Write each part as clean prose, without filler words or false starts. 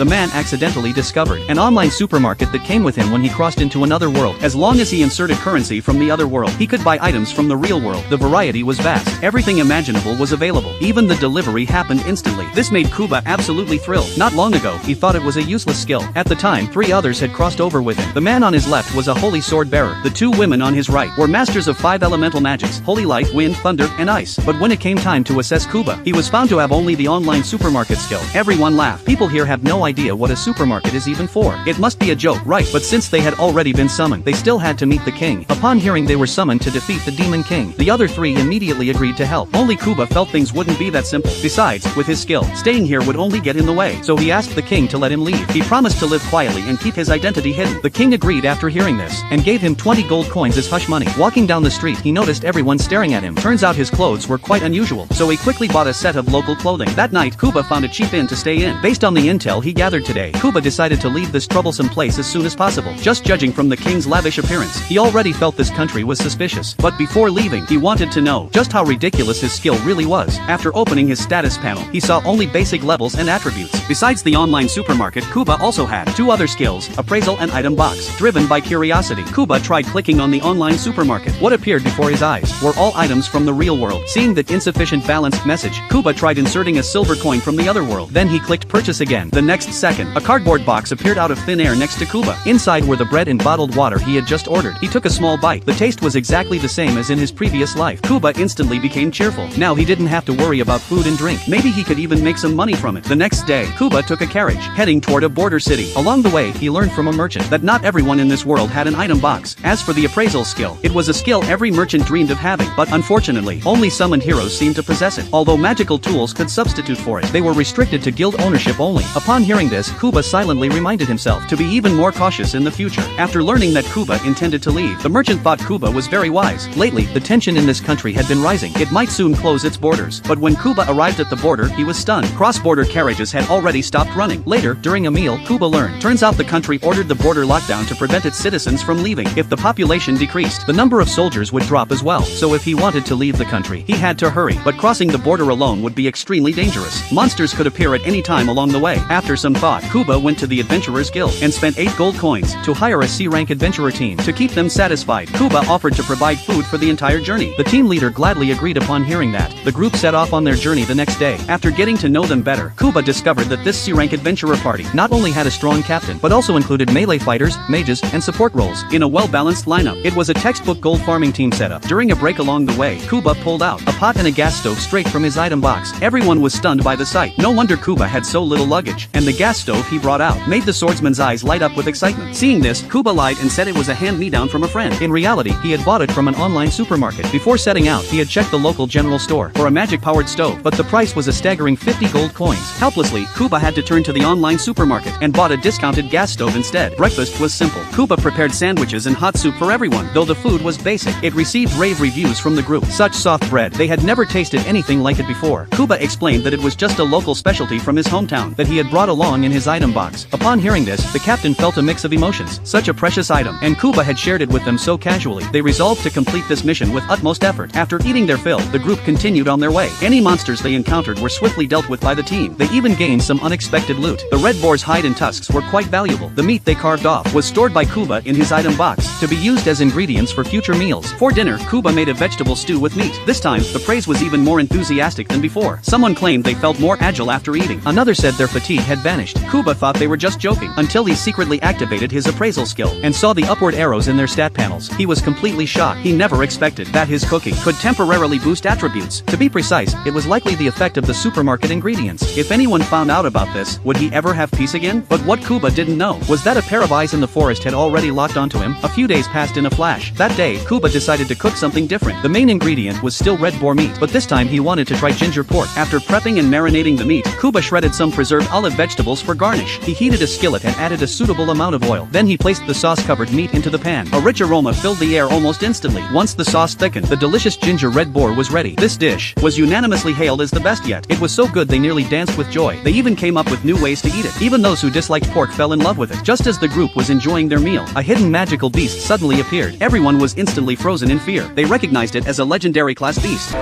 the man accidentally discovered an online supermarket that came with him when he crossed into another world. As long as he inserted currency from the other world, he could buy items from the real world. The variety was vast. Everything imaginable was available. Even the delivery happened instantly. This made Kuba absolutely thrilled. Not long ago, he thought it was a useless skill. At the time, 3 others had crossed over with him. The man on his left was a holy sword bearer. The 2 women on his right were masters of 5 elemental magics: holy light, wind, thunder, and ice. But when it came time to assess Kuba, he was found to have only the online supermarket skill. Everyone laughed. People here have no idea what a supermarket is even for. It must be a joke, right? But since they had already been summoned, they still had to meet the king. Upon hearing they were summoned to defeat the demon king, the other 3 immediately agreed to help. Only Kuba felt things wouldn't be that simple. Besides, with his skill, staying here would only get in the way. So he asked the king to let him leave. He promised to live quietly and keep his identity hidden. The king agreed after hearing this, and gave him 20 gold coins as hush money. Walking down the street, he noticed everyone staring at him. Turns out his clothes were quite unusual, so he quickly bought a set of local clothing. That night, Kuba found a cheap inn to stay in. Based on the intel he gathered today, Kuba decided to leave this troublesome place as soon as possible. Just judging from the king's lavish appearance, he already felt this country was suspicious. But before leaving, he wanted to know just how ridiculous his skill really was. After opening his status panel, he saw only basic levels and attributes. Besides the online supermarket, Kuba also had 2 other skills: appraisal and item box. Driven by curiosity, Kuba tried clicking on the online supermarket. What appeared before his eyes were all items from the real world. Seeing that insufficient balanced message, Kuba tried inserting a silver coin from the other world. Then he clicked purchase again. The next second, a cardboard box appeared out of thin air next to Kuba. Inside were the bread and bottled water he had just ordered. He took a small bite. The taste was exactly the same as in his previous life. Kuba instantly became cheerful. Now he didn't have to worry about food and drink. Maybe he could even make some money from it. The next day, Kuba took a carriage, heading toward a border city. Along the way, he learned from a merchant that not everyone in this world had an item box. As for the appraisal skill, it was a skill every merchant dreamed of having, but unfortunately, only summoned heroes seemed to possess it. Although magical tools could substitute for it, they were restricted to guild ownership only. Upon hearing this, Kuba silently reminded himself to be even more cautious in the future. After learning that Kuba intended to leave, the merchant thought Kuba was very wise. Lately, the tension in this country had been rising. It might soon close its borders. But when Kuba arrived at the border, he was stunned. Cross-border carriages had already stopped running. Later, during a meal, Kuba learned. Turns out the country ordered the border lockdown to prevent its citizens from leaving. If the population decreased, the number of soldiers would drop as well. So if he wanted to leave the country, he had to hurry. But crossing the border alone would be extremely dangerous. Monsters could appear at any time along the way. After some thought, Kuba went to the Adventurers Guild and spent 8 gold coins to hire a C-rank adventurer team. To keep them satisfied, Kuba offered to provide food for the entire journey. The team leader gladly agreed. Upon hearing that, the group set off on their journey the next day. After getting to know them better, Kuba discovered that this C-rank adventurer party not only had a strong captain, but also included melee fighters, mages, and support roles in a well-balanced lineup. It was a textbook gold farming team setup. During a break along the way, Kuba pulled out a pot and a gas stove straight from his item box. Everyone was stunned by the sight. No wonder Kuba had so little luggage. And the gas stove he brought out made the swordsman's eyes light up with excitement. Seeing this, Kuba lied and said it was a hand-me-down from a friend. In reality, he had bought it from an online supermarket. Before setting out, he had checked the local general store for a magic-powered stove, but the price was a staggering 50 gold coins. Helplessly, Kuba had to turn to the online supermarket and bought a discounted gas stove instead. Breakfast was simple. Kuba prepared sandwiches and hot soup for everyone. Though the food was basic, it received rave reviews from the group. Such soft bread, they had never tasted anything like it before. Kuba explained that it was just a local specialty from his hometown that he had brought along in his item box. Upon hearing this, the captain felt a mix of emotions. Such a precious item, and Kuba had shared it with them so casually. They resolved to complete this mission with utmost effort. After eating their fill, the group continued on their way. Any monsters they encountered were swiftly dealt with by the team. They even gained some unexpected loot. The red boar's hide and tusks were quite valuable. The meat they carved off was stored by Kuba in his item box to be used as ingredients for future meals. For dinner, Kuba made a vegetable stew with meat. This time, the praise was even more enthusiastic than before. Someone claimed they felt more agile after eating. Another said their fatigue had vanished. Kuba thought they were just joking until he secretly activated his appraisal skill and saw the upward arrows in their stat panels. He was completely shocked. He never expected that his cooking could temporarily boost attributes. To be precise, it was likely the effect of the supermarket ingredients. If anyone found out about this, would he ever have peace again? But what Kuba didn't know was that a pair of eyes in the forest had already locked onto him. A few days passed in a flash. That day, Kuba decided to cook something different. The main ingredient was still red boar meat, but this time he wanted to try ginger pork. After prepping and marinating the meat, Kuba shredded some preserved olive vegetables for garnish. He heated a skillet and added a suitable amount of oil. Then he placed the sauce-covered meat into the pan. A rich aroma filled the air almost instantly. Once the sauce thickened, the delicious ginger red boar was ready. This dish was unanimously hailed as the best yet. It was so good they nearly danced with joy. They even came up with new ways to eat it. Even those who disliked pork fell in love with it. Just as the group was enjoying their meal, a hidden magical beast suddenly appeared. Everyone was instantly frozen in fear. They recognized it as a legendary class beast.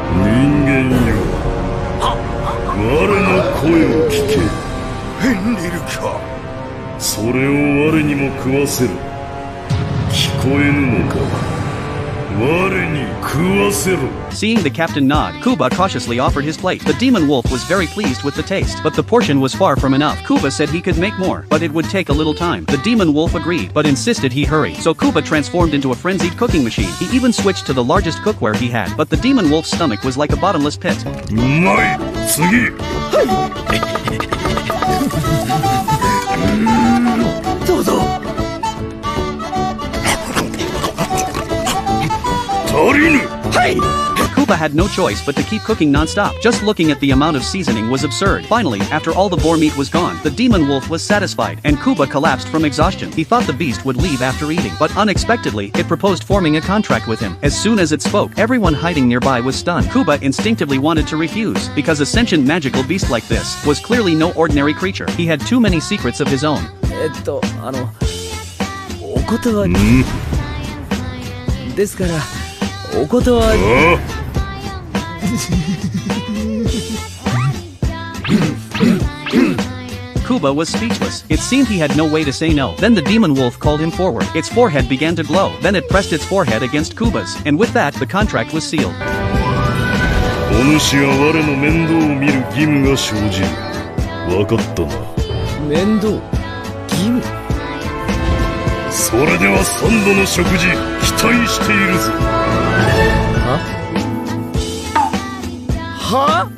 人間よ、我の声を聞け。フェンリルか。それを我にも食わせる。聞こえぬのか。我に食わせろ。 Seeing the captain nod, Kuba cautiously offered his plate. The demon wolf was very pleased with the taste, but the portion was far from enough. Kuba said he could make more, but it would take a little time. The demon wolf agreed, but insisted he hurry. So Kuba transformed into a frenzied cooking machine. He even switched to the largest cookware he had, but the demon wolf's stomach was like a bottomless pit. うまい。次。どうぞ。足りぬ。はい。 Kuba had no choice but to keep cooking non-stop. Just looking at the amount of seasoning was absurd. Finally, after all the boar meat was gone, the demon wolf was satisfied, and Kuba collapsed from exhaustion. He thought the beast would leave after eating, but unexpectedly, it proposed forming a contract with him. As soon as it spoke, everyone hiding nearby was stunned. Kuba instinctively wanted to refuse, because a sentient magical beast like this was clearly no ordinary creature. He had too many secrets of his own. お断り。ですから、お断り。Kuba was speechless. It seemed he had no way to say no. Then the demon wolf called him forward. Its forehead began to glow. Then it pressed its forehead against Kuba's, and with that, the contract was sealed. お主が我の面倒を見る義務が生じる。分かったな。面倒。義務。それでは3度の食事期待しているぞ。は？